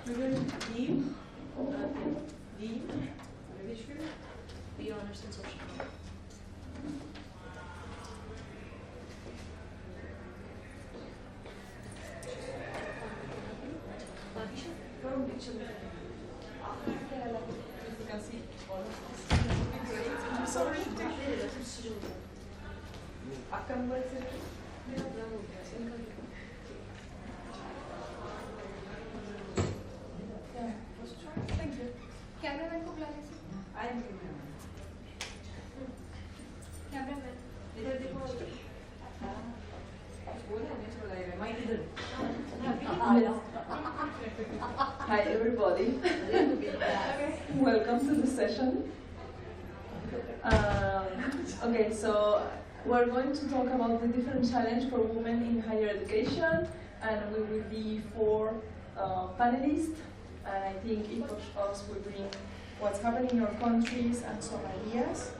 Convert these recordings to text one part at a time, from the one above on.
We will leave the honors and social work. Thank you. Cameraman को बुला लीजिए. I am cameraman. Cameraman. इधर देखो. बोला नहीं तो लाएगा. माइक इधर. Hi everybody. Welcome to the session. Okay, so we're going to talk about the different challenge for women in higher education, and we will be 4 panelists, and I think each of us will bring what's happening in your countries and some ideas.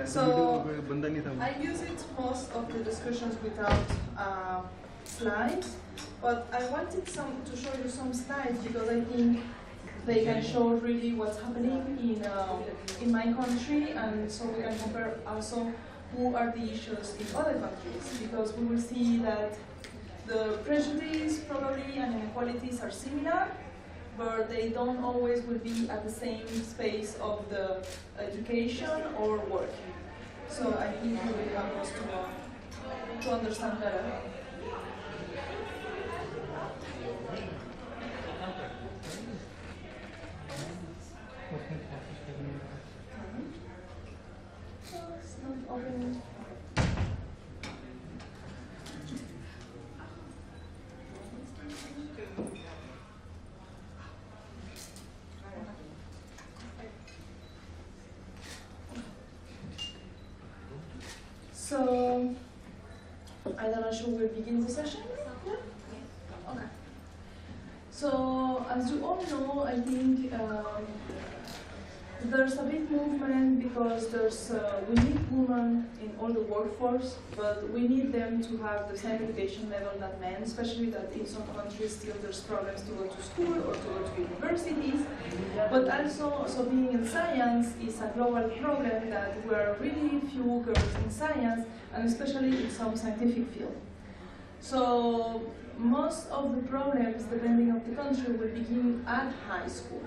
So I use it most of the discussions without slides, but I wanted to show you some slides because I think they can show really what's happening in my country, and so we can compare also who are the issues in other countries, because we will see that the prejudice probably and inequalities are similar, but they don't always will be at the same space of the education or work. So I think it will help us to understand better. It's not opening. So, I don't know, should we begin the session? Yeah? Okay. So, as you all know, I think there's a big movement because we need women in all the workforce, but we need them to have the same education level that men, especially that in some countries still there's problems to go to school or to go to universities. But also being in science is a global problem that we are really few girls in science, and especially in some scientific field. So most of the problems, depending on the country, will begin at high school.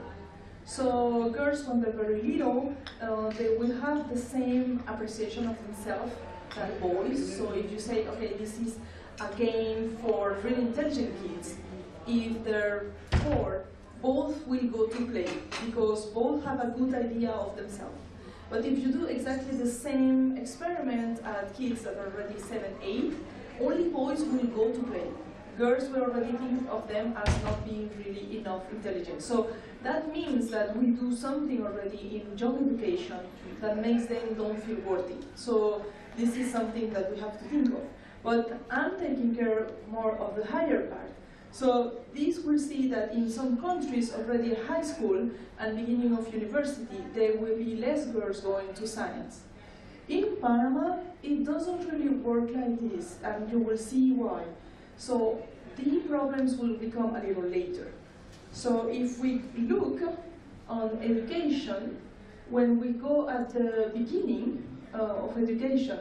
So girls, when they're very little, they will have the same appreciation of themselves than boys. So if you say, okay, this is a game for really intelligent kids, if they're 4, both will go to play because both have a good idea of themselves. But if you do exactly the same experiment at kids that are already 7, 8, only boys will go to play. Girls will already think of them as not being really enough intelligent. So that means that we do something already in young education that makes them don't feel worthy. So this is something that we have to think of. But I'm taking care more of the higher part. So this will see that in some countries already at high school and beginning of university, there will be less girls going to science. In Panama, it doesn't really work like this, and you will see why. So the problems will become a little later. So if we look on education, when we go at the beginning of education,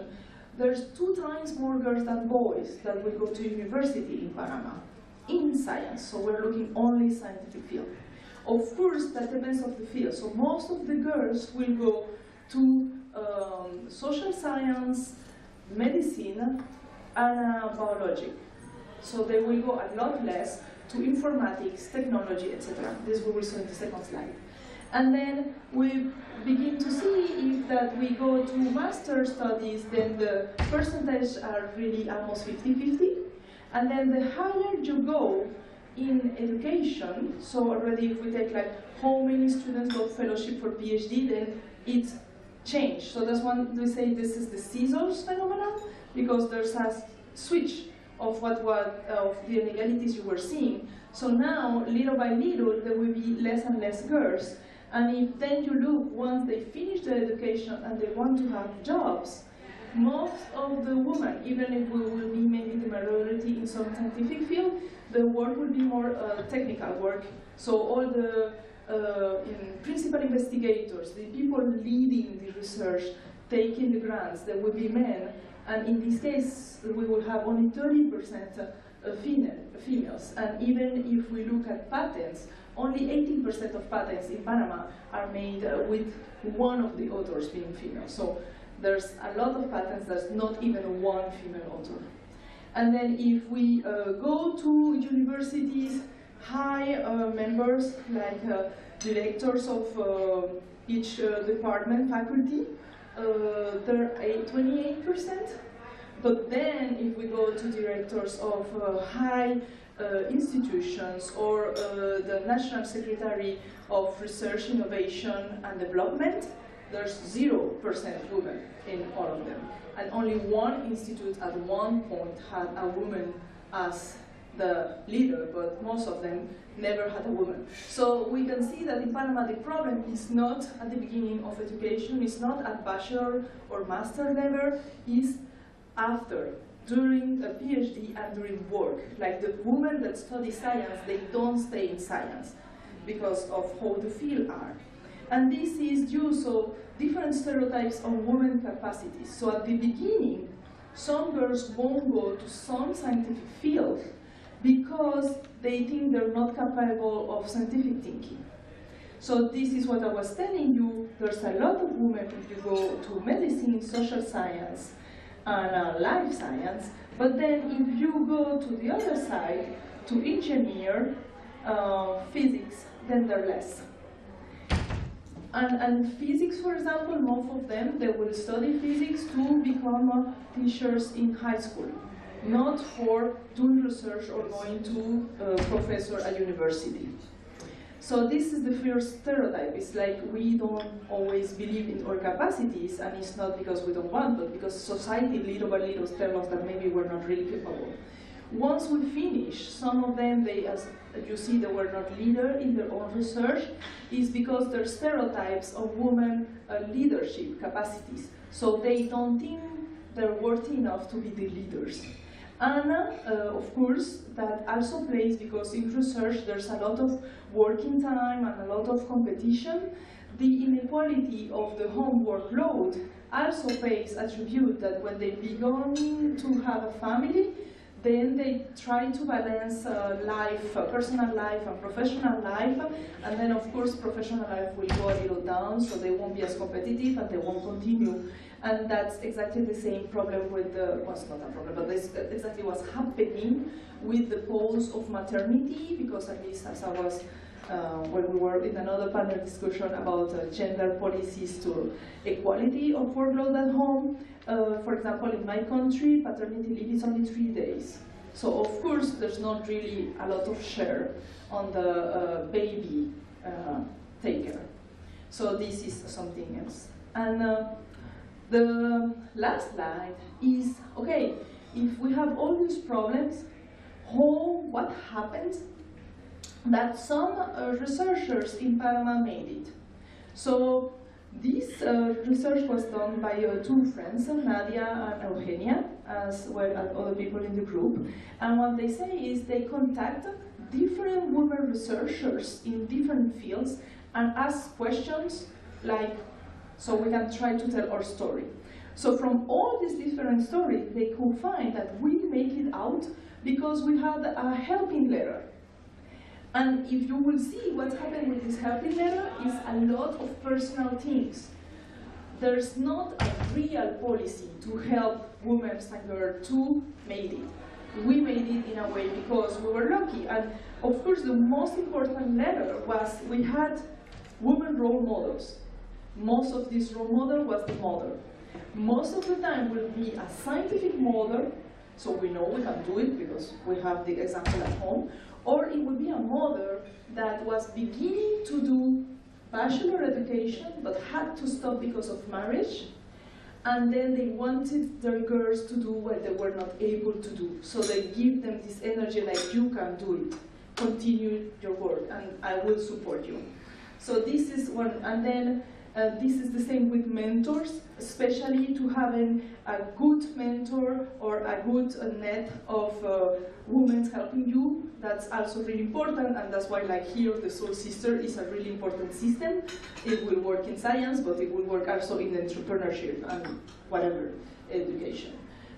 there's 2 times more girls than boys that will go to university in Panama, in science. So we're looking only scientific field. Of course, that depends on the field. So most of the girls will go to social science, medicine, and biology. So they will go a lot less to informatics, technology, etc. This we will see in the second slide. And then we begin to see if that we go to master studies, then the percentage are really almost 50-50. And then the higher you go in education, so already if we take like how many students got fellowship for PhD, then it's changed. So that's when we say this is the scissors phenomenon, because there's a switch of of the inequalities you were seeing. So now, little by little, there will be less and less girls. And if then you look, once they finish their education and they want to have jobs, most of the women, even if we will be maybe the majority in some scientific field, the work will be more technical work. So all the principal investigators, the people leading the research, taking the grants, there will be men, and in this case, we will have only 30% females. And even if we look at patents, only 18% of patents in Panama are made with one of the authors being female. So there's a lot of patents that's not even one female author. And then if we go to universities, high members, like directors of each department, faculty, they're 28%. But then if we go to directors of high institutions or the National Secretary of Research, Innovation and Development, there's 0% women in all of them. And only one institute at one point had a woman as the leader, but most of them never had a woman. So we can see that in Panama the problem is not at the beginning of education, it's not at bachelor or master level, it's after, during a PhD and during work. Like the women that study science, they don't stay in science because of how the field are. And this is due to different stereotypes on women capacities. So at the beginning, some girls won't go to some scientific field because they think they're not capable of scientific thinking. So this is what I was telling you. There's a lot of women if you go to medicine, social science, and life science. But then if you go to the other side, to engineer, physics, then they're less. And physics, for example, most of them, they will study physics to become teachers in high school, not for doing research or going to professor at university. So this is the first stereotype. It's like we don't always believe in our capacities, and it's not because we don't want, but because society little by little tells us that maybe we're not really capable. Once we finish, some of them, they, as you see, they were not leader in their own research, is because their stereotypes of women leadership capacities. So they don't think they're worthy enough to be the leaders. And of course, that also plays because in research there's a lot of working time and a lot of competition. The inequality of the homework load also pays attribute that when they begin to have a family, then they try to balance life, personal life and professional life, and then of course professional life will go a little down, so they won't be as competitive and they won't continue. And that's exactly the same problem with the, well, it's not a problem, but that's exactly what's happening with the pause of maternity, because at least as I was, when we were in another panel discussion about gender policies to equality of workload at home, for example, in my country, paternity leave is only 3 days. So of course, there's not really a lot of share on the baby taker. So this is something else. And the last slide is, okay, if we have all these problems, what happens? That some researchers in Panama made it. So this research was done by two friends, Nadia and Eugenia, as well as other people in the group. And what they say is they contact different women researchers in different fields and ask questions like, so we can try to tell our story. So from all these different stories, they could find that we make it out because we had a helping letter. And if you will see what's happened with this helping letter is a lot of personal things. There's not a real policy to help women and girls to make it. We made it in a way because we were lucky. And of course, the most important letter was we had women role models. Most of this role model was the mother. Most of the time will be a scientific mother, so we know we can do it because we have the example at home, or it would be a mother that was beginning to do bachelor education but had to stop because of marriage, and then they wanted their girls to do what they were not able to do. So they give them this energy like, you can do it, continue your work, and I will support you. So this is one, and then This is the same with mentors, especially to having a good mentor or a good net of women helping you. That's also really important, and that's why, like here, the Soul Sister is a really important system. It will work in science, but it will work also in entrepreneurship and whatever education.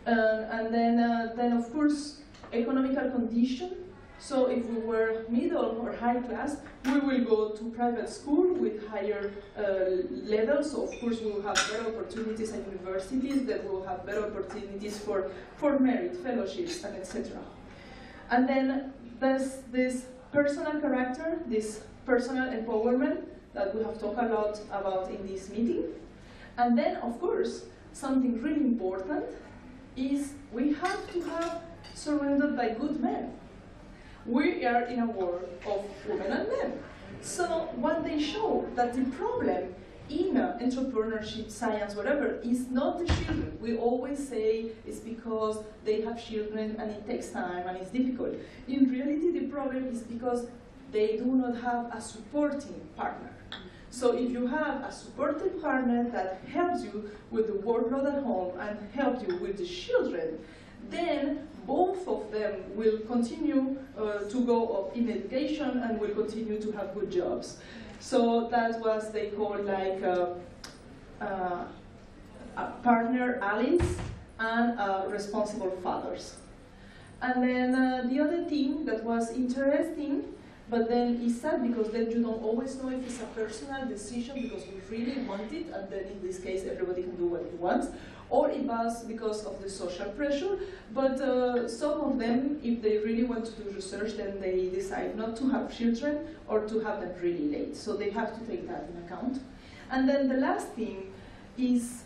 And then of course, economical condition. So if we were middle or high class, we will go to private school with higher levels. So of course we will have better opportunities at universities, that will have better opportunities for merit, fellowships, and etc. And then there's this personal character, this personal empowerment that we have talked a lot about in this meeting. And then of course, something really important is we have to have surrounded by good men. We are in a world of women and men. So what they show that the problem in entrepreneurship, science, whatever, is not the children. We always say it's because they have children and it takes time and it's difficult. In reality, the problem is because they do not have a supporting partner. So if you have a supportive partner that helps you with the workload at home and helps you with the children, then both of them will continue to go up in education and will continue to have good jobs. So that was they call like a partner allies and responsible fathers. And then the other thing that was interesting, but then it's sad because then you don't always know if it's a personal decision because we really want it, and then in this case everybody can do what he wants, or it was because of the social pressure. But some of them, if they really want to do research, then they decide not to have children or to have them really late. So they have to take that in account. And then the last thing is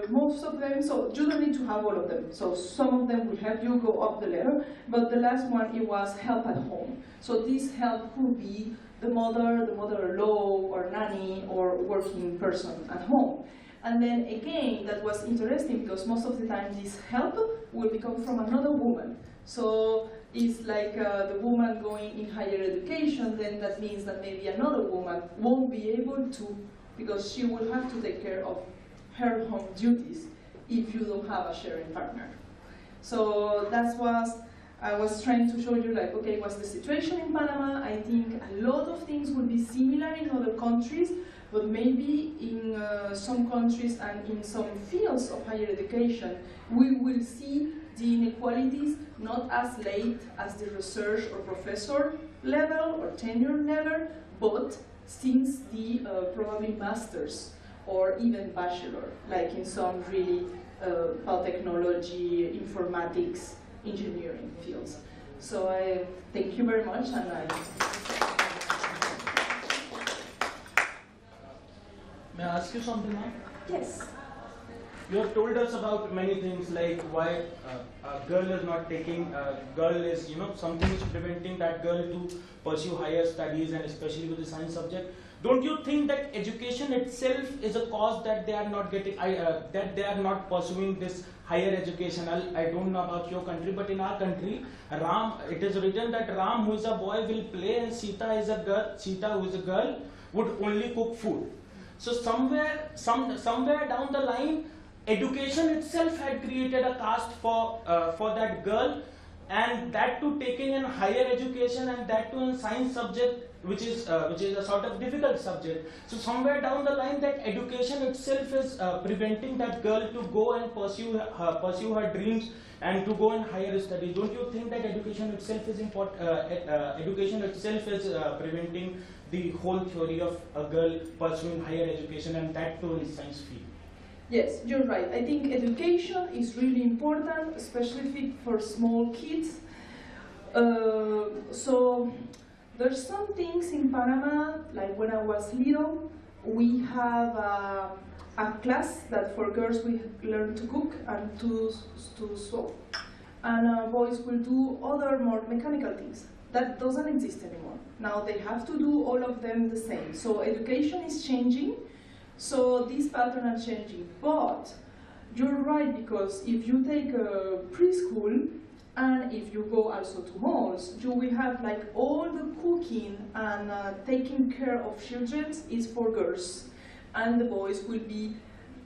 most of them, so you don't need to have all of them. So some of them will help you go up the ladder, but the last one, it was help at home. So this help could be the mother-in-law or nanny or working person at home. And then again, that was interesting because most of the time this help will become from another woman. So it's like the woman going in higher education, then that means that maybe another woman won't be able to, because she will have to take care of her home duties if you don't have a sharing partner. So that was, I was trying to show you like, okay, what's the situation in Panama? I think a lot of things will be similar in other countries, but maybe in some countries and in some fields of higher education, we will see the inequalities not as late as the research or professor level or tenure level, but since the probably master's or even bachelor, like in some really biotechnology, informatics, engineering fields. So I thank you very much, and May I ask you something now? yes. You have told us about many things like why a girl is not taking, girl is, something is preventing that girl to pursue higher studies, and especially with the science subject. Don't you think that education itself is a cause that they are not getting, that they are not pursuing this higher education? I don't know about your country, but in our country, Ram, it is written that Ram, who is a boy, will play, and Sita, who is a girl, would only cook food. So somewhere down the line, education itself had created a caste for that girl, and that too taking in higher education, and that too in science subject, which is a sort of difficult subject. So somewhere down the line, that education itself is preventing that girl to go and pursue her dreams and to go in higher studies. Don't you think that education itself is education itself is preventing the whole theory of a girl pursuing higher education, and that too in science field? Yes, you're right. I think education is really important, especially for small kids. So there's some things in Panama, like when I was little, we have a class that for girls we learn to cook and to sew. And boys will do other more mechanical things. That doesn't exist anymore. Now they have to do all of them the same. So education is changing. So these patterns are changing, but you're right, because if you take a preschool and then if you go also to malls, you will have like all the cooking and taking care of children is for girls, and the boys will be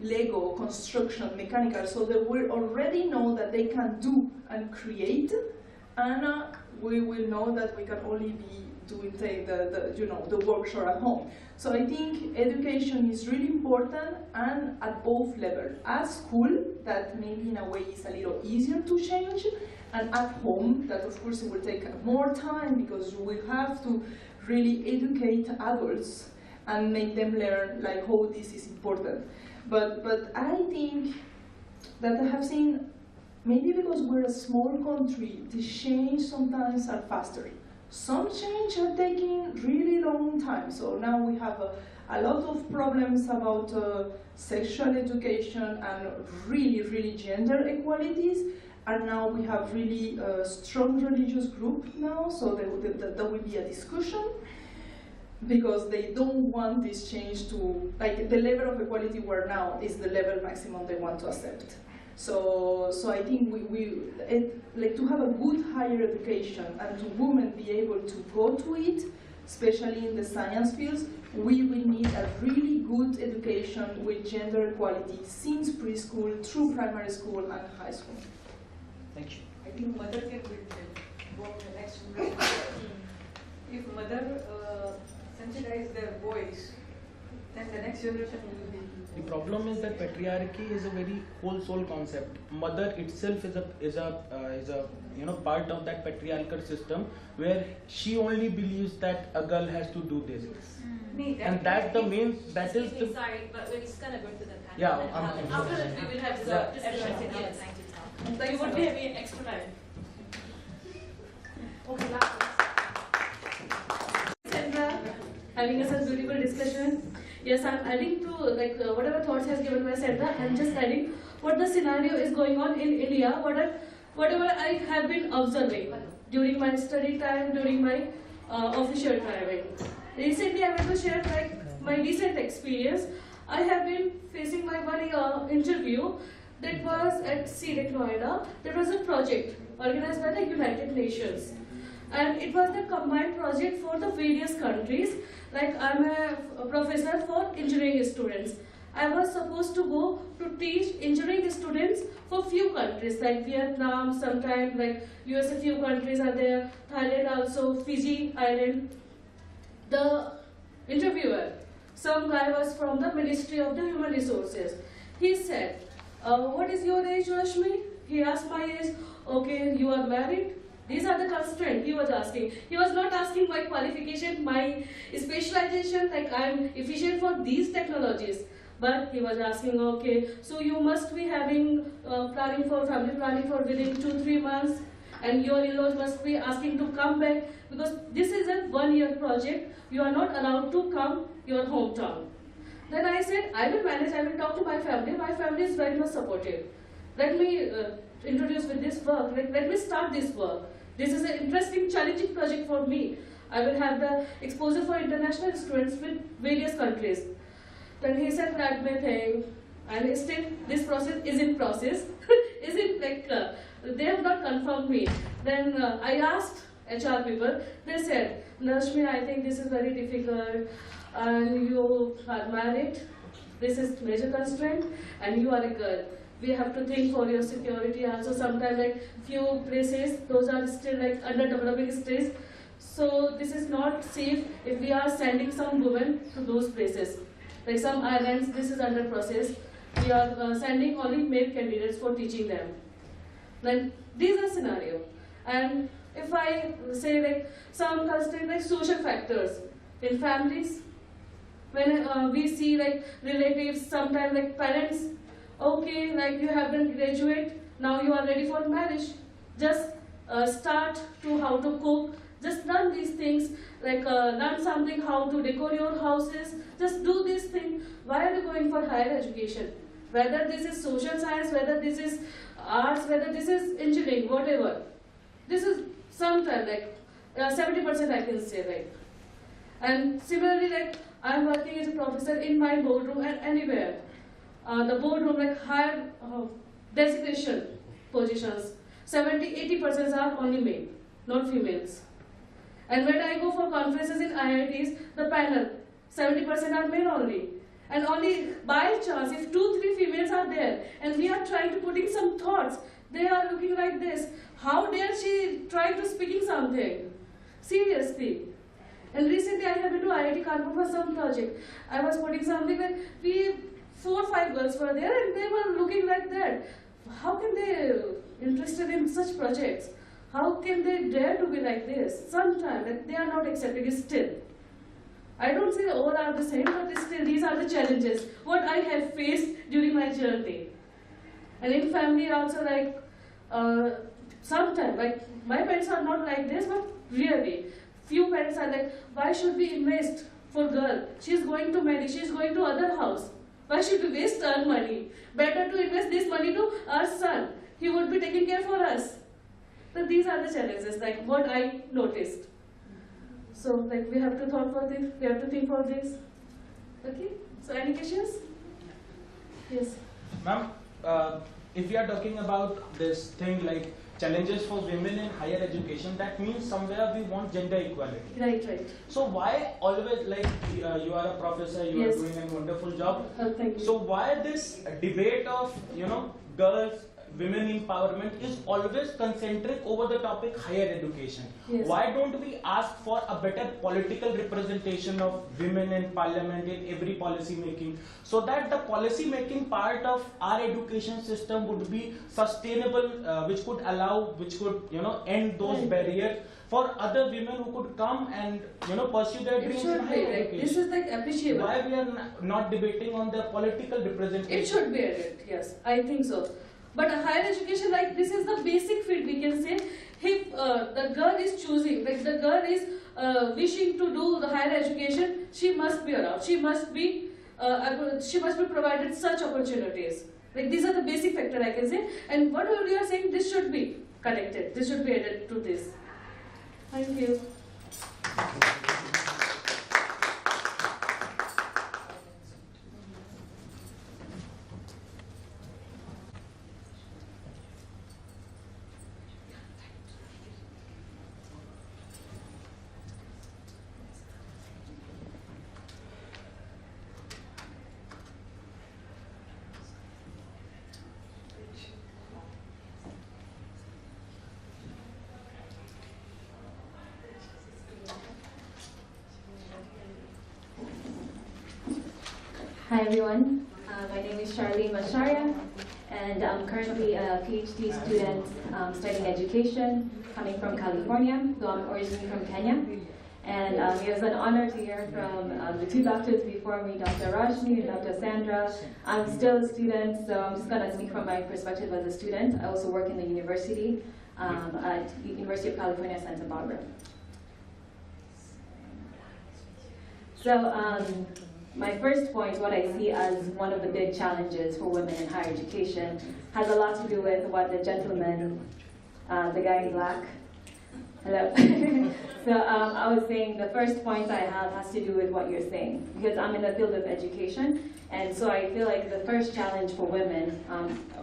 Lego, construction, mechanical, so they will already know that they can do and create, and we will know that we can only be doing the workshop at home. So I think education is really important, and at both levels. At school, that maybe in a way is a little easier to change, and at home, that of course it will take more time because you will have to really educate adults and make them learn like how this is important. But I think that I have seen, maybe because we're a small country, the change sometimes are faster. Some change are taking really long time. So now we have a lot of problems about sexual education and really gender equalities. And now we have really strong religious group now, so there will be a discussion, because they don't want this change to, like, the level of equality we're now is the level maximum they want to accept. So I think like to have a good higher education and to women be able to go to it, especially in the science fields, we will need a really good education with gender equality since preschool through primary school and high school. Thank you. I think mother can work the next generation. If mother sensitize their voice, then the next generation will be. The problem is that patriarchy is a very whole soul concept. Mother itself is a part of that patriarchal system where she only believes that a girl has to do this. And that's the main. That is the. Sorry, but we're just gonna go to the panel. Yeah, After that, we will have discussion in the time to talk. We won't be having extra time. Okay, Sandra, having such beautiful discussion. Yes, I'm adding to whatever thoughts has given by Sandra. I'm just adding what the scenario is going on in India. Whatever I have been observing during my study time, during my official time. Recently, I want to share my recent experience. I have been facing my one interview that was at CDEC Noida. That was a project organized by the United Nations. And it was the combined project for the various countries. Like, I'm a professor for engineering students. I was supposed to go to teach engineering students for few countries like Vietnam, sometimes like US, a few countries are there, Thailand also, Fiji Island. The interviewer, some guy was from the Ministry of the Human Resources. He said, what is your age, Rashmi? He asked my age. Okay, you are married? These are the constraints he was asking. He was not asking my qualification, my specialization, like I'm efficient for these technologies. But he was asking, okay, so you must be having family planning for within 2-3 months, and your in-laws must be asking to come back, because this is a 1-year project. You are not allowed to come your hometown. Then I said, I will manage, I will talk to my family. My family is very much supportive. Let me introduce with this work, let me start this work. This is an interesting, challenging project for me. I will have the exposure for international students with various countries. Then he said, let me think, and still this process is in process. They have not confirmed me. Then I asked HR people, they said, Nashmi, I think this is very difficult, and you are married, this is major constraint, and you are a girl. We have to think for your security also. Sometimes like few places, those are still like under developing stage. So this is not safe if we are sending some women to those places. Like some islands, this is under process. We are sending only male candidates for teaching them. Then these are scenario. And if I say like some constraint like social factors in families, when we see like relatives, sometimes like parents, okay, like you have been graduate, now you are ready for marriage. Just start to how to cook, just learn these things, like learn something how to decor your houses, just do these things. Why are you going for higher education? Whether this is social science, whether this is arts, whether this is engineering, whatever. This is sometimes like 70% I can say, like. And similarly, like I'm working as a professor in my boardroom and anywhere. The boardroom, like higher designation positions. 70-80% are only male, not females. And when I go for conferences in IITs, the panel, 70% are male only. And only by chance, if 2-3 females are there, and we are trying to put in some thoughts, they are looking like this. How dare she try to speaking something? Seriously. And recently I have been to IIT Kanpur for some project. I was putting something like, 4 or 5 girls were there and they were looking like that. How can they interested in such projects? How can they dare to be like this? Sometimes like, they are not accepting it still. I don't say all are the same, but still these are the challenges what I have faced during my journey. And in family also like sometimes like my parents are not like this, but really few parents are like, why should we invest for girl? She is going to marry, she is going to other house. Why should we waste our money? Better to invest this money to our son. He would be taking care for us. So these are the challenges, like what I noticed. So like we have to thought for this, we have to think for this. Okay? So any questions? Yes. Ma'am, if we are talking about this thing like challenges for women in higher education, that means somewhere we want gender equality. Right, right. So why always, like you are a professor, you Yes. are doing a wonderful job. Oh, thank you. So why this debate of girls, women empowerment is always concentric over the topic higher education? Yes. Why don't we ask for a better political representation of women in parliament, in every policy making, so that the policy making part of our education system would be sustainable, which could allow, which could end those Right. barriers for other women who could come and pursue their It dreams in should be higher like, education? this is like appreciable. Why we are not debating on the political representation? It should be added, yes, I think so. But a higher education, like this is the basic field we can say. If the girl is choosing, like the girl is wishing to do the higher education, she must be allowed. She must be provided such opportunities. Like these are the basic factor I can say. And what you are saying, this should be connected. This should be added to this. Thank you. Hi everyone, my name is Charlene Masharia, and I'm currently a PhD student studying education, coming from California, though I'm originally from Kenya. And it was an honor to hear from the two doctors before me, Dr. Rajni and Dr. Sandra. I'm still a student, so I'm just going to speak from my perspective as a student. I also work in the university at University of California, Santa Barbara. So my first point, what I see as one of the big challenges for women in higher education, has a lot to do with what the gentleman, the guy in black, hello. So I was saying the first point I have has to do with what you're saying, because I'm in the field of education, and so I feel like the first challenge for women,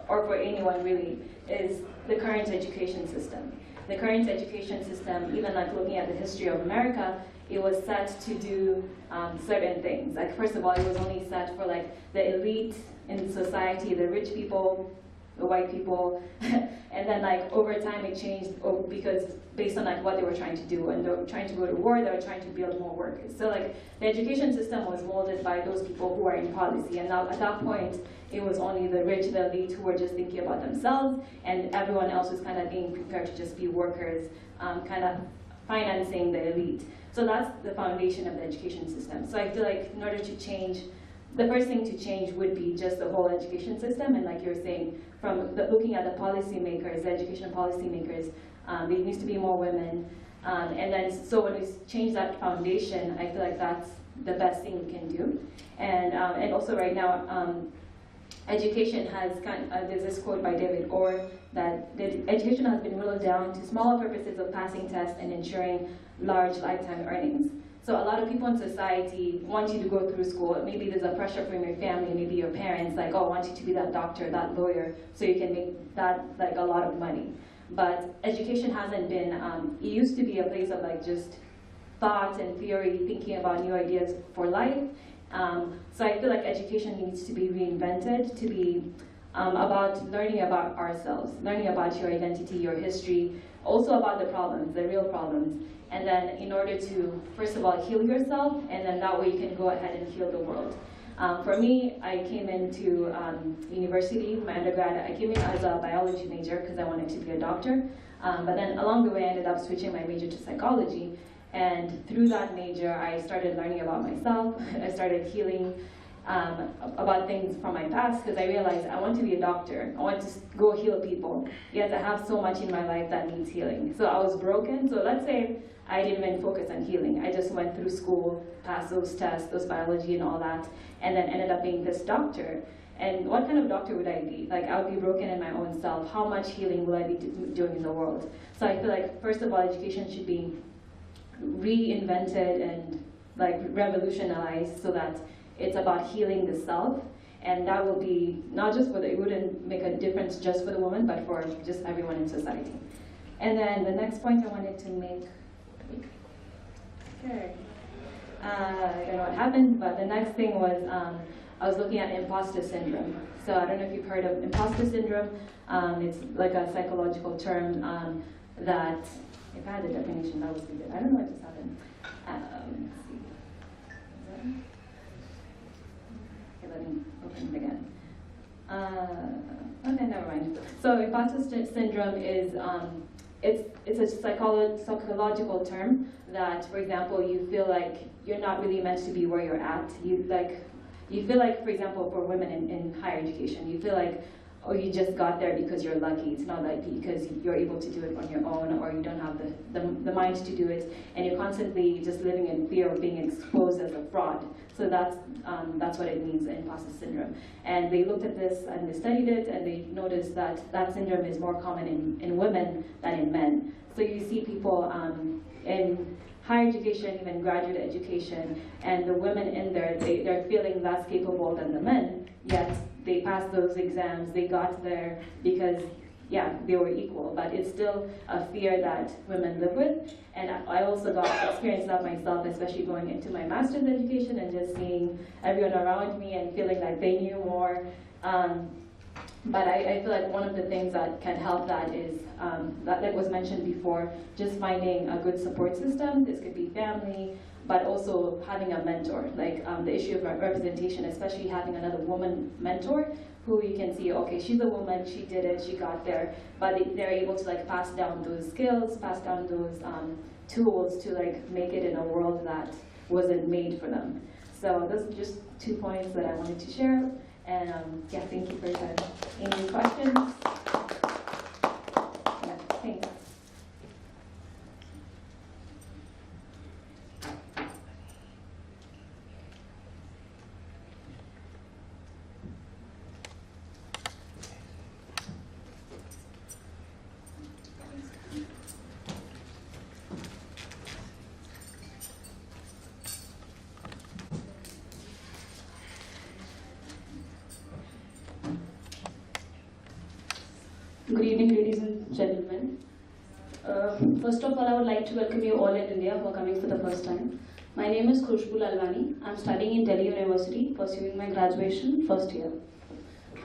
or for anyone really, is the current education system. The current education system, even like looking at the history of America, it was set to do certain things. Like first of all, it was only set for like the elite in society, the rich people, the white people, and then like over time it changed because based on like what they were trying to do, and they were trying to go to war, they were trying to build more workers. So like the education system was molded by those people who are in policy, and now at that point it was only the rich, the elite who were just thinking about themselves, and everyone else was kind of being prepared to just be workers, kind of financing the elite. So that's the foundation of the education system. So I feel like in order to change, the first thing to change would be just the whole education system, and like you're saying, from looking at the policymakers, the education policymakers, there needs to be more women, and then so when we change that foundation, I feel like that's the best thing we can do. And also right now, education has there's this quote by David Orr that education has been whittled down to smaller purposes of passing tests and ensuring large lifetime earnings. So a lot of people in society want you to go through school. Maybe there's a pressure from your family, maybe your parents, like, oh, I want you to be that doctor, that lawyer, so you can make that like a lot of money. but education hasn't been, it used to be a place of like just thought and theory, thinking about new ideas for life. So I feel like education needs to be reinvented, to be about learning about ourselves, learning about your identity, your history, also about the problems, the real problems. And then in order to, first of all, heal yourself, and then that way you can go ahead and heal the world. For me, I came into university, my undergrad, I came in as a biology major because I wanted to be a doctor. But then along the way, I ended up switching my major to psychology. And through that major, I started learning about myself. I started healing about things from my past because I realized I want to be a doctor. I want to go heal people. Yet I have so much in my life that needs healing. So I was broken. So let's say I didn't even focus on healing. I just went through school, passed those tests, those biology and all that, and then ended up being this doctor. And what kind of doctor would I be? Like, I would be broken in my own self. How much healing will I be doing in the world? So I feel like, first of all, education should be reinvented and like revolutionized so that it's about healing the self, and that will be not just for the, it wouldn't make a difference just for the woman, but for just everyone in society. And then the next point I wanted to make, okay, I don't know what happened, but the next thing was I was looking at impostor syndrome. So I don't know if you've heard of impostor syndrome. It's like a psychological term that, if I had the definition, that would be good. I don't know what just happened. Let's see. Okay, let me open it again. Okay, never mind. So impostor syndrome is it's a psychological term that, for example, you feel like you're not really meant to be where you're at. You feel like, for example, for women in higher education, you feel like, oh, you just got there because you're lucky. It's not like because you're able to do it on your own, or you don't have the mind to do it, and you're constantly just living in fear of being exposed as a fraud. So that's what it means, imposter syndrome. And they looked at this and they studied it, and they noticed that that syndrome is more common in women than in men. So you see people in higher education, even graduate education, and the women in there, they're feeling less capable than the men, yet they passed those exams, they got there because, yeah, they were equal, but it's still a fear that women live with. And I also got experience that myself, especially going into my master's education and just seeing everyone around me and feeling like they knew more. But I feel like one of the things that can help that is, that was mentioned before, just finding a good support system. This could be family, but also having a mentor. Like the issue of representation, especially having another woman mentor who you can see, okay, she's a woman, she did it, she got there, but they're able to like pass down those skills, pass down those tools to like make it in a world that wasn't made for them. So those are just 2 points that I wanted to share. And yeah, thank you for your time. Any questions? Yeah, thanks. Good evening, ladies and gentlemen. First of all, I would like to welcome you all in India who are coming for the first time. My name is Khushbu Lalwani. I'm studying in Delhi University, pursuing my graduation first year.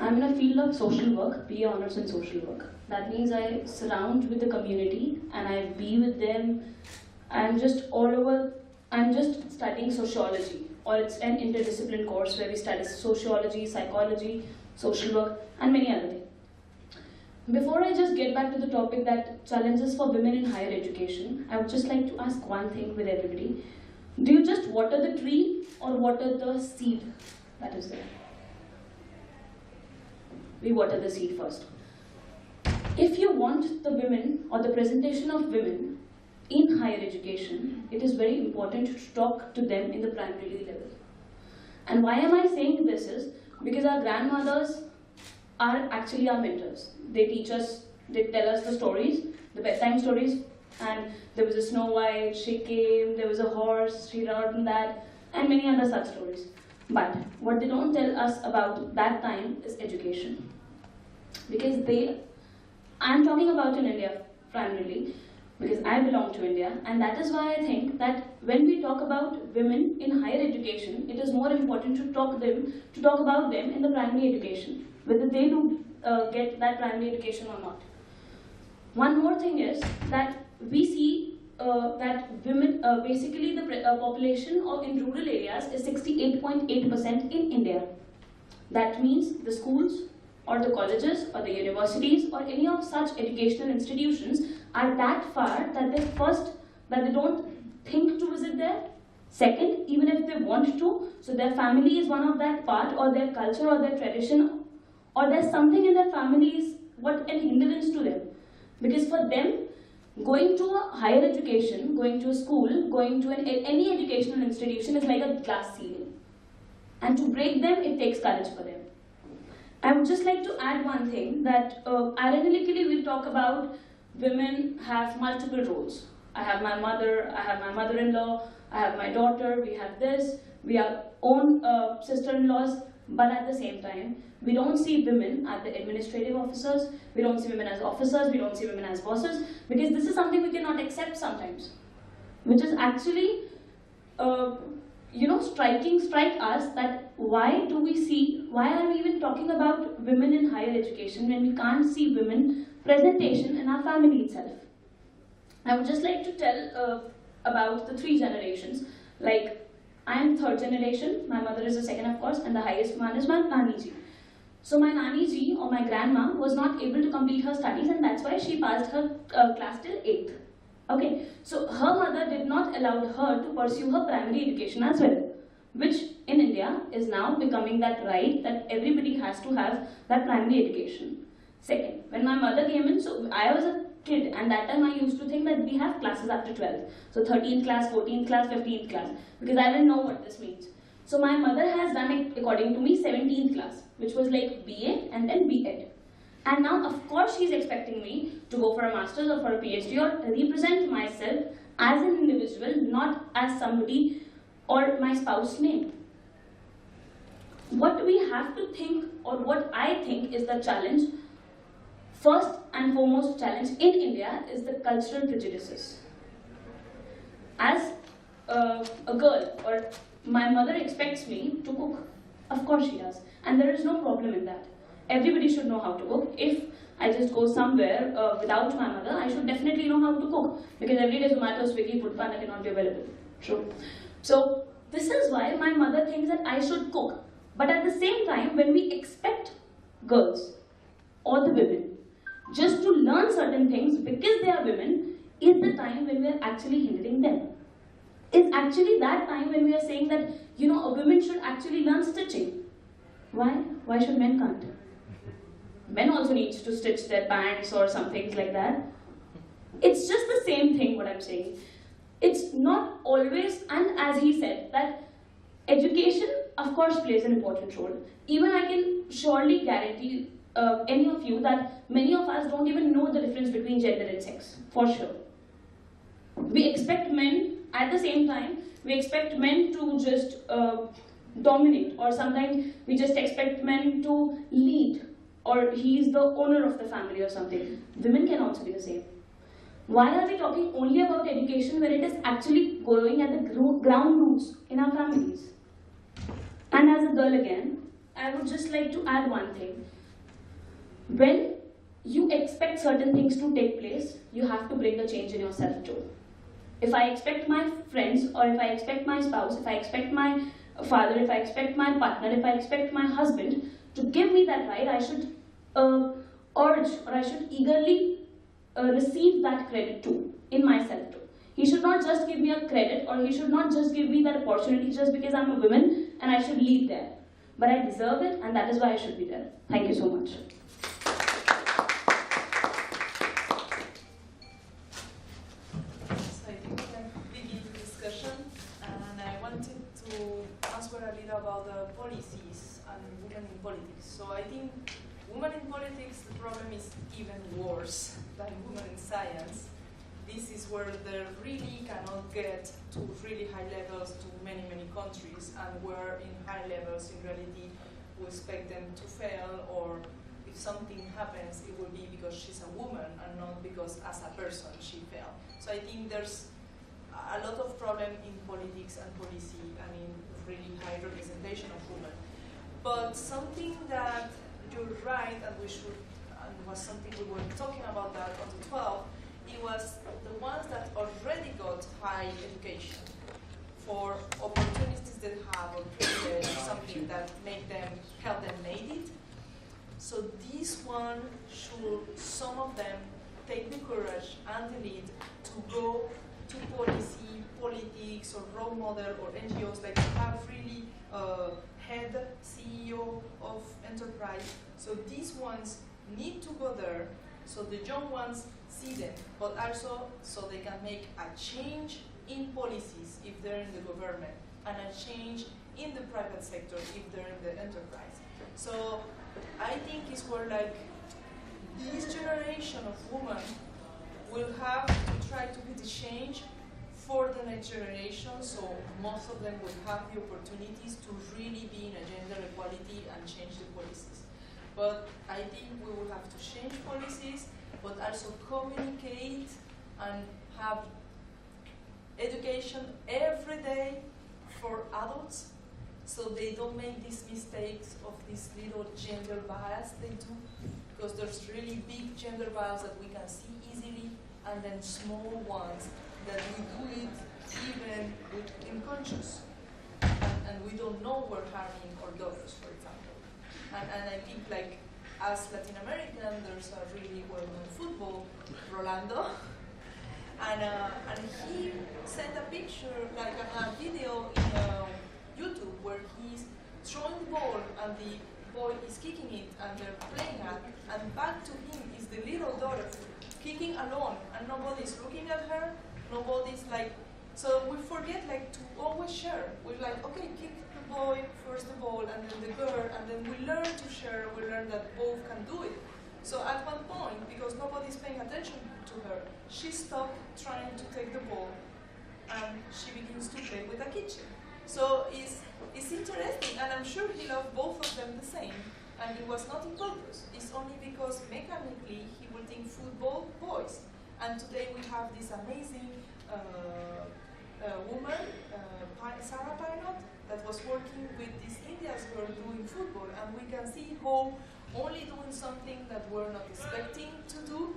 I'm in a field of social work, BA Honours in Social Work. That means I surround with the community and I be with them. I'm just all over, I'm just studying sociology, or it's an interdiscipline course where we study sociology, psychology, social work, and many other things. Before I just get back to the topic that challenges for women in higher education, I would just like to ask one thing with everybody. Do you just water the tree or water the seed that is there? We water the seed first. If you want the women or the presentation of women in higher education, it is very important to talk to them in the primary level. And why am I saying this is because our grandmothers are actually our mentors. They teach us, they tell us the stories, the bedtime stories, and there was a Snow White, she came, there was a horse, she rode on that, and many other such stories. But what they don't tell us about that time is education. Because they I'm talking about in India primarily because I belong to India, and that is why I think that when we talk about women in higher education, it is more important to talk about them in the primary education, whether they do get that primary education or not. One more thing is that we see that women, basically the population in rural areas is 68.8% in India. That means the schools or the colleges or the universities or any of such educational institutions are that far that they don't think to visit there. Second, even if they want to, so their family is one of that part, or their culture or their tradition, or there's something in their family is what an hindrance to them. Because for them, going to a higher education, going to a school, going to any educational institution is like a glass ceiling. And to break them, it takes courage for them. I would just like to add one thing, that ironically we'll talk about women have multiple roles. I have my mother, I have my mother-in-law, I have my daughter, we have this, we have own sister-in-laws, but at the same time, we don't see women as the administrative officers, we don't see women as officers, we don't see women as bosses, because this is something we cannot accept sometimes, which is actually strike us that why are we even talking about women in higher education when we can't see women presentation in our family itself. I would just like to tell about the 3 generations. Like, I am 3rd generation, my mother is the 2nd of course, and the highest one is my Nani ji. So my Nani ji or my grandma was not able to complete her studies, and that's why she passed her class till 8th. Okay, so her mother did not allow her to pursue her primary education as well, which in India is now becoming that right that everybody has to have that primary education. Second, when my mother came in, so I was a kid, and that time I used to think that we have classes after 12. So 13th class, 14th class, 15th class, because I didn't know what this means. So my mother has done it, according to me, 17th class, which was like BA and then BEd. And now, of course, she's expecting me to go for a master's or for a PhD or represent myself as an individual, not as somebody or my spouse's name. What we have to think, or what I think is the challenge, first and foremost challenge in India is the cultural prejudices. As a girl, or my mother expects me to cook. Of course she does. And there is no problem in that. Everybody should know how to cook. If I just go somewhere without my mother, I should definitely know how to cook. Because every day Zomato, Swiggy, Foodpanda cannot be available. True. So this is why my mother thinks that I should cook. But at the same time, when we expect girls or the women just to learn certain things because they are women, is the time when we are actually hindering them. It's actually that time when we are saying that, a woman should actually learn stitching. Why? Why should men can't? Men also needs to stitch their pants or some things like that. It's just the same thing what I'm saying. It's not always, and as he said, that education of course plays an important role. Even I can surely guarantee any of you that many of us don't even know the difference between gender and sex, for sure. We expect men, at the same time, we expect men to just dominate, or sometimes we just expect men to lead, or he is the owner of the family or something. Women can also be the same. Why are we talking only about education when it is actually going at the ground roots in our families? And as a girl again, I would just like to add one thing. When you expect certain things to take place, you have to bring a change in yourself too. If I expect my friends, or if I expect my spouse, if I expect my father, if I expect my partner, if I expect my husband to give me that right, I should urge, or I should eagerly receive that credit too, in myself too. He should not just give me a credit, or he should not just give me that opportunity just because I'm a woman and I should lead there. But I deserve it, and that is why I should be there. Thank you so much. About the policies and women in politics. So I think women in politics, the problem is even worse than women in science. This is where they really cannot get to really high levels to many countries, and where in high levels in reality we expect them to fail, or if something happens, it will be because she's a woman and not because as a person she fell. So I think there's a lot of problem in politics and policy and in really high representation of women. But something that you're right, and we should, and was something we were talking about that on the 12th, it was the ones that already got high education for opportunities they have or privilege, something that make them, help them make it. So this one should, some of them, take the courage and the lead to go to policy, politics, or role model, or NGOs, like have really head CEO of enterprise. So these ones need to go there, so the young ones see them, but also so they can make a change in policies if they're in the government, and a change in the private sector if they're in the enterprise. So I think it's where like this generation of women will have to try to be the change for the next generation, so most of them will have the opportunities to really be in a gender equality and change the policies. But I think we will have to change policies, but also communicate and have education every day for adults, so they don't make these mistakes of this little gender bias they do, because there's really big gender bias that we can see easily, and then small ones that we do it even with unconscious, and we don't know we're harming our daughters, for example. And I think like as Latin American, there's a really well-known football, Rolando, and he sent a picture, like a video in YouTube where he's throwing the ball and the boy is kicking it and they're playing at, and back to him is the little daughter kicking alone, and nobody's looking at her, nobody's like, so we forget like to always share. We're like, okay, kick the boy, first the ball, and then the girl, and then we learn to share, we learn that both can do it. So at one point, because nobody's paying attention to her, she stopped trying to take the ball, and she begins to play with a kitchen. So it's interesting, and I'm sure he loved both of them the same, and it was not on purpose. It's only because mechanically he would think football, boys. And today we have this amazing woman, Sarah Pilot, that was working with these Indians who are doing football, and we can see how only doing something that we're not expecting to do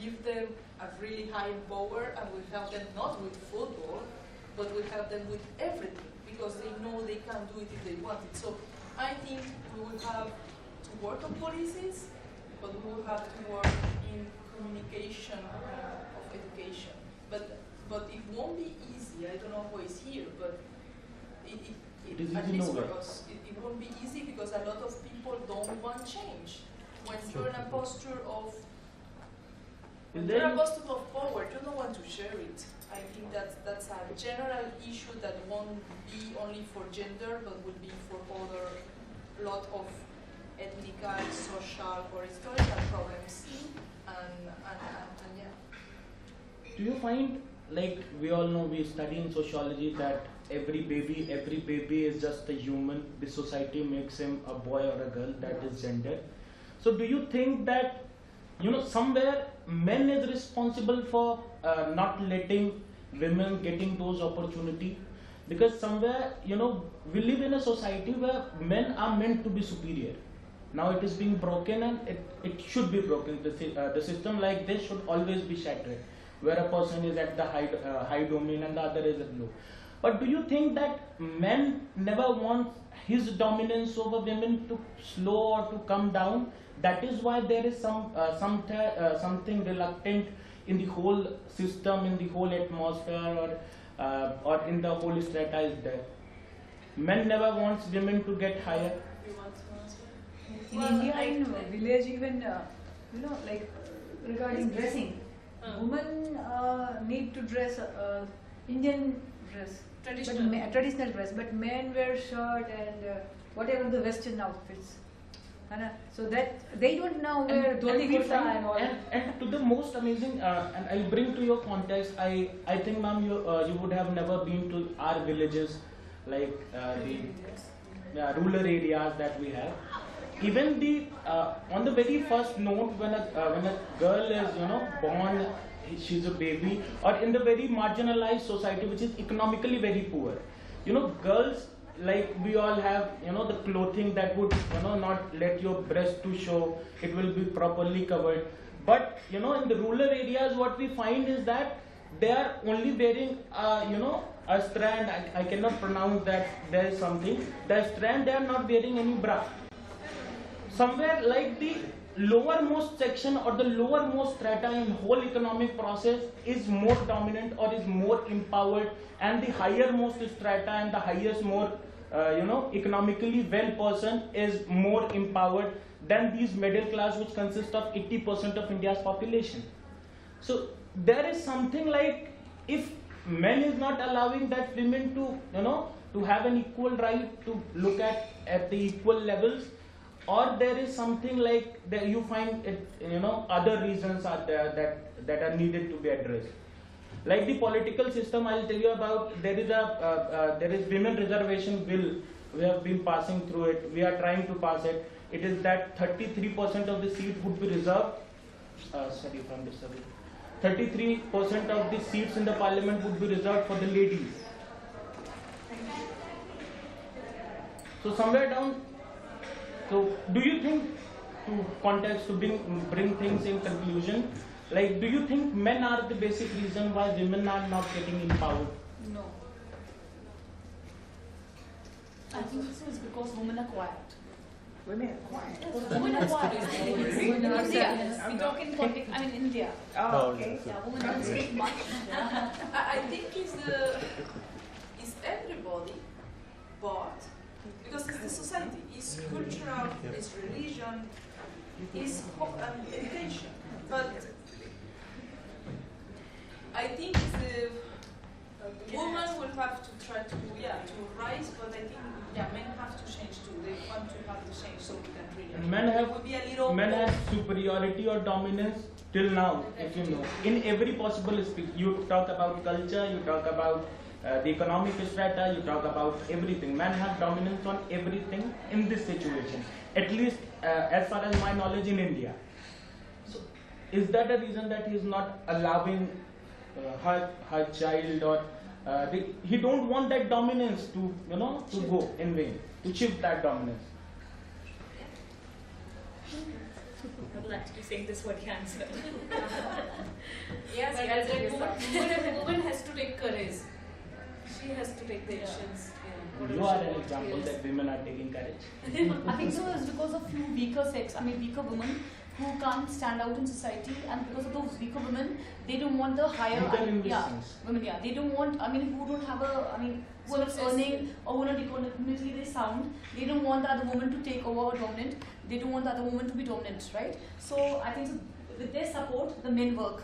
give them a really high power, and we help them not with football, but we help them with everything, because they know they can do it if they want it. So I think we will have to work on policies, but we will have to work in communication of education. But it won't be easy. I don't know who is here, but It is at easy least for nowhere. us, it won't be easy because a lot of people don't want change. When you're an apostle of power, you don't want to share it. I think that's a general issue that won't be only for gender, but will be for other lot of ethnical, social, or historical problems. And yeah. Do you find, like we all know, we study in sociology, that every baby is just a human. The society makes him a boy or a girl, that is gender. So do you think that, somewhere men is responsible for not letting women getting those opportunity? Because somewhere, we live in a society where men are meant to be superior. Now it is being broken, and it should be broken. The system like this should always be shattered, where a person is at the high domain and the other is at low. But do you think that men never want his dominance over women to slow or to come down? That is why there is something reluctant in the whole system, in the whole atmosphere, or in the whole strata there. Men never wants women to get higher. You want to answer? In Well, India, I- in village, even regarding dressing, women need to dress Indian dress, Traditional. but traditional dress. But men wear shirt and whatever the Western outfits. So that they don't now wear dhoti we kurta find- and all. and to the most amazing, and I'll bring to your context. I think, ma'am, you would have never been to our villages, like the rural areas that we have. even the on the very first note, when a girl is born, she's a baby, or in the very marginalized society which is economically very poor, girls, like we all have the clothing that would not let your breast to show, it will be properly covered. But in the rural areas, what we find is that they are only wearing a strand. I cannot pronounce that. There is something, the strand, they are not wearing any bra. Somewhere like the lowermost section or the lowermost strata in whole economic process is more dominant or is more empowered, and the highermost strata and the highest more economically well person is more empowered than these middle class, which consist of 80% of India's population. So there is something like, if men is not allowing that women to have an equal right to look at the equal levels, or there is something like that you find it, other reasons are there that are needed to be addressed. Like the political system, I'll tell you about. There is women reservation bill. We have been passing through it. We are trying to pass it. It is that 33% of the seat would be reserved. Sorry if I'm disturbing. 33% of the seats in the parliament would be reserved for the ladies. So somewhere down. So do you think, to context, to bring things in conclusion, like, do you think men are the basic reason why women are not getting empowered? No. I think this is because women are quiet. Women are quiet. Women are quiet. In India, we talk in context. I mean, India. Oh, okay. Yeah, women don't speak much. I think it's everybody, but because it's the society, it's cultural, it's religion, it's hope and education. But I think the women will have to try to rise, but I think men have to change too. They want to have to change so we can really. And men have superiority or dominance till now, if you know, in every possible aspect. You talk about culture, you talk about the economic strata, you talk about everything. Men have dominance on everything in this situation, at least as far as my knowledge in India. So, is that a reason that he is not allowing her child, or he don't want that dominance to to go in vain, to shift that dominance? I would like to be saying this word cancer. Yes, yes, woman has to take courage. She has to take the actions. You are an example that women are taking courage. I think so is because of few weaker women who can't stand out in society, and because of those weaker women, they don't want the higher women. Yeah, they don't want. Who don't have who are not earning or who are not economically sound. They don't want the other woman to take over or dominant. They don't want the other woman to be dominant, right? So I think with their support, the men work.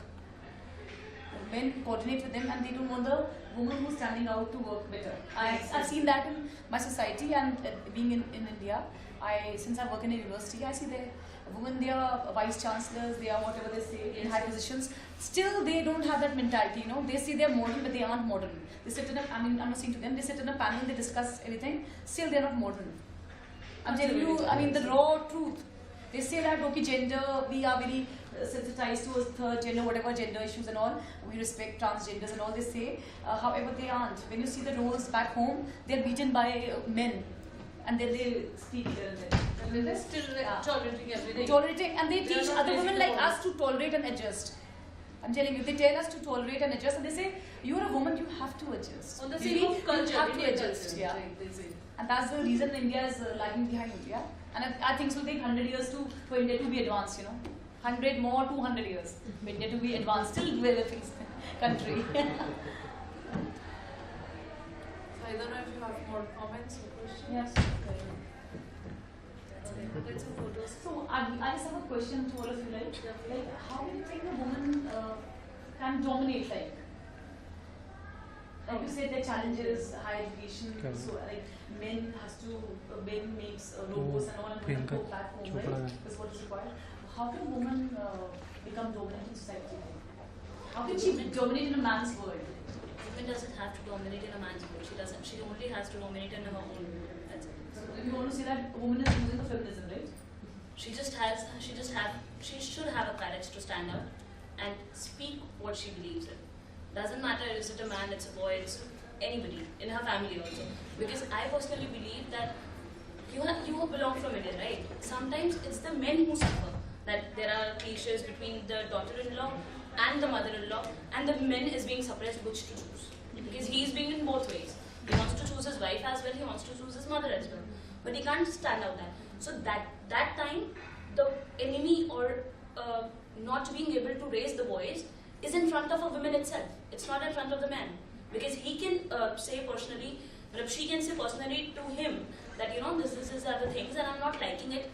The men coordinate with them, and they don't want the woman who's standing out to work better. I've seen that in my society, and being in India, since I work in a university, I see there women, they are vice chancellors, they are whatever they say in high positions. Still, they don't have that mentality. They say they're modern, but they aren't modern. They sit in I'm not saying to them. They sit in a panel, they discuss everything. Still, they're not modern. I'm telling you, the raw truth. They say that okay, gender, we are very sensitized towards third gender, whatever gender issues and all. We respect transgenders and all. They say, however, they aren't. When you see the roles back home, they're beaten by men, and then they speak here and there. And they're still tolerating everything. Tolerating, and they teach other women like us to tolerate and adjust. I'm telling you, they tell us to tolerate and adjust, and they say, you're a woman, you have to adjust. On the same of culture, you have to Indian adjust. culture, Yeah. like they say. And that's the reason India is lagging behind India. And I think it will take 100 years for India to be advanced, 100 more, 200 years for India to be advanced, still developing country. I don't know if you have more comments or questions. Yes. Let's have photos. So I just have a question to all of you, like how do you think a woman can dominate, like you said, the challenges, higher education, so like men makes robots and all, and women go back home, right? That's what is required. How can a woman become dominant in society? How can she dominate in a man's world? Woman doesn't have to dominate in a man's world. She doesn't. She only has to dominate in her own. That's it. So you want to say that a woman is using the feminism, right? she should have a courage to stand out and speak what she believes in. Doesn't matter is it a man, it's a boy, it's anybody in her family also. Because I personally believe that you belong from India, right? Sometimes it's the men who suffer. That there are cliches between the daughter-in-law and the mother-in-law, and the men is being suppressed which to choose. Because he is being in both ways. He wants to choose his wife as well, he wants to choose his mother as well. But he can't stand out that. So that time, the enemy or not being able to raise the voice is in front of a woman itself. It's not in front of the man. Because he can say personally, she can say personally to him that, you know, this are the things and I'm not liking it,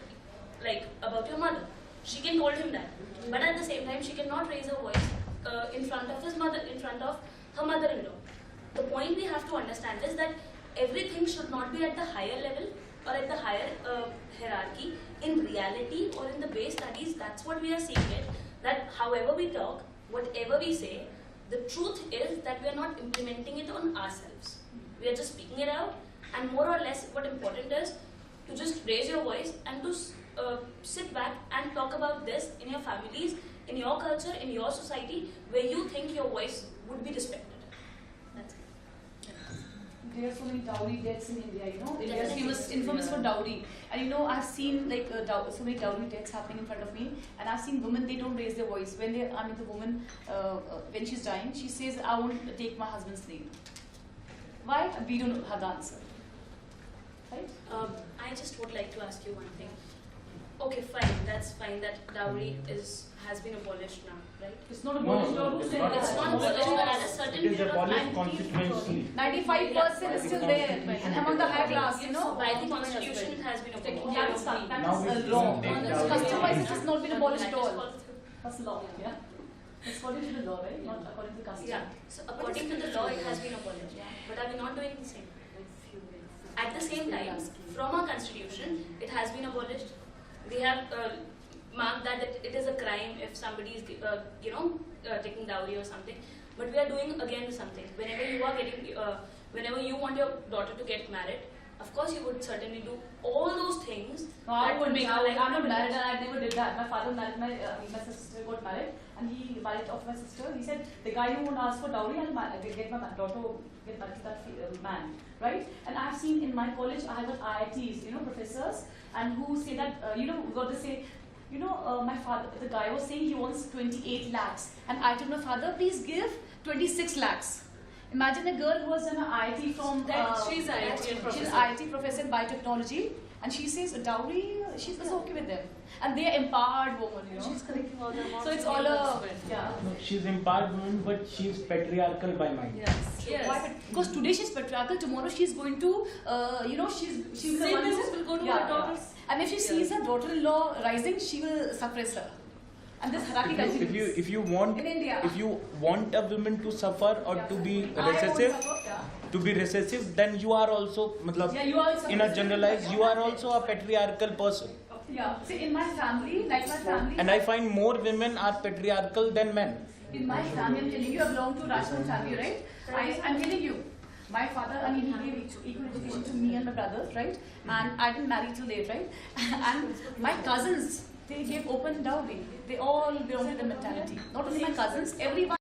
like about your mother. She can hold him that. But at the same time, she cannot raise her voice in front of his mother, in front of her mother-in-law. The point we have to understand is that everything should not be at the higher level or at the higher hierarchy. In reality or in the base studies, that's what we are seeing it. That however we talk, whatever we say, the truth is that we are not implementing it on ourselves. We are just speaking it out, and more or less what important is to just raise your voice and to sit back and talk about this in your families, in your culture, in your society, where you think your voice would be respected. That's it. There are so many dowry deaths in India, you know. India is infamous for dowry. And you know, I've seen like so many dowry deaths happening in front of me, and I've seen women, they don't raise their voice. When the woman, when she's dying, she says, I won't take my husband's name. Why? We don't have the answer. Right? I just would like to ask you one thing. Okay, fine, that's fine that dowry has been abolished now, right? It's not abolished. No, It's not abolished, but at a certain It is period of abolished time. consequently. 95% is still there, and among the high class, you know. By the constitution, it has been abolished. That is a law. Customized, it has not been abolished at all. That's law, yeah. It's according to the law, right? Not according to the custom. Yeah, so according to the law, it has been abolished. But are we not doing the same? At the same time, from our constitution, it has been abolished. We have marked that it is a crime if somebody is, taking dowry or something. But we are doing again something. Whenever you want your daughter to get married, of course you would certainly do all those things. No, I wouldn't. I'm not married, and I never did that. My father married my sister got married, and he married off my sister. He said the guy who won't ask for dowry, I'll get my daughter get married to that man, right? And I've seen in my college, I have got IITs, you know, professors, and who say that got to say, my father, the guy was saying he wants 28 lakhs, and I told my father, please give 26 lakhs. Imagine a girl who was in an IIT from she's an IIT professor. She's an IIT professor in biotechnology, and she says dowry, she's okay with them, and they are empowered women, you know. She's collecting all the amounts. So it's all a No, she's empowered woman, but she's patriarchal by mind. Yes. Why? Because today she's patriarchal, tomorrow she's going to, she's the Same one who business will go to her daughters. And if she sees her daughter-in-law rising, she will suppress her. And this hierarchy continues. If you want In India. if you want a woman to suffer or to be recessive, then you are also, you are also in a generalized, you are also a patriarchal person. Yeah. See, in my family, And I find more women are patriarchal than men. in my family, I'm telling you, I belong to Rajput family, right? I'm telling you, my father, he gave equal education to me and my brothers, right? And I didn't marry till late, right? And my cousins, they gave open dowry. They all belong to the mentality. Not only my cousins, everyone.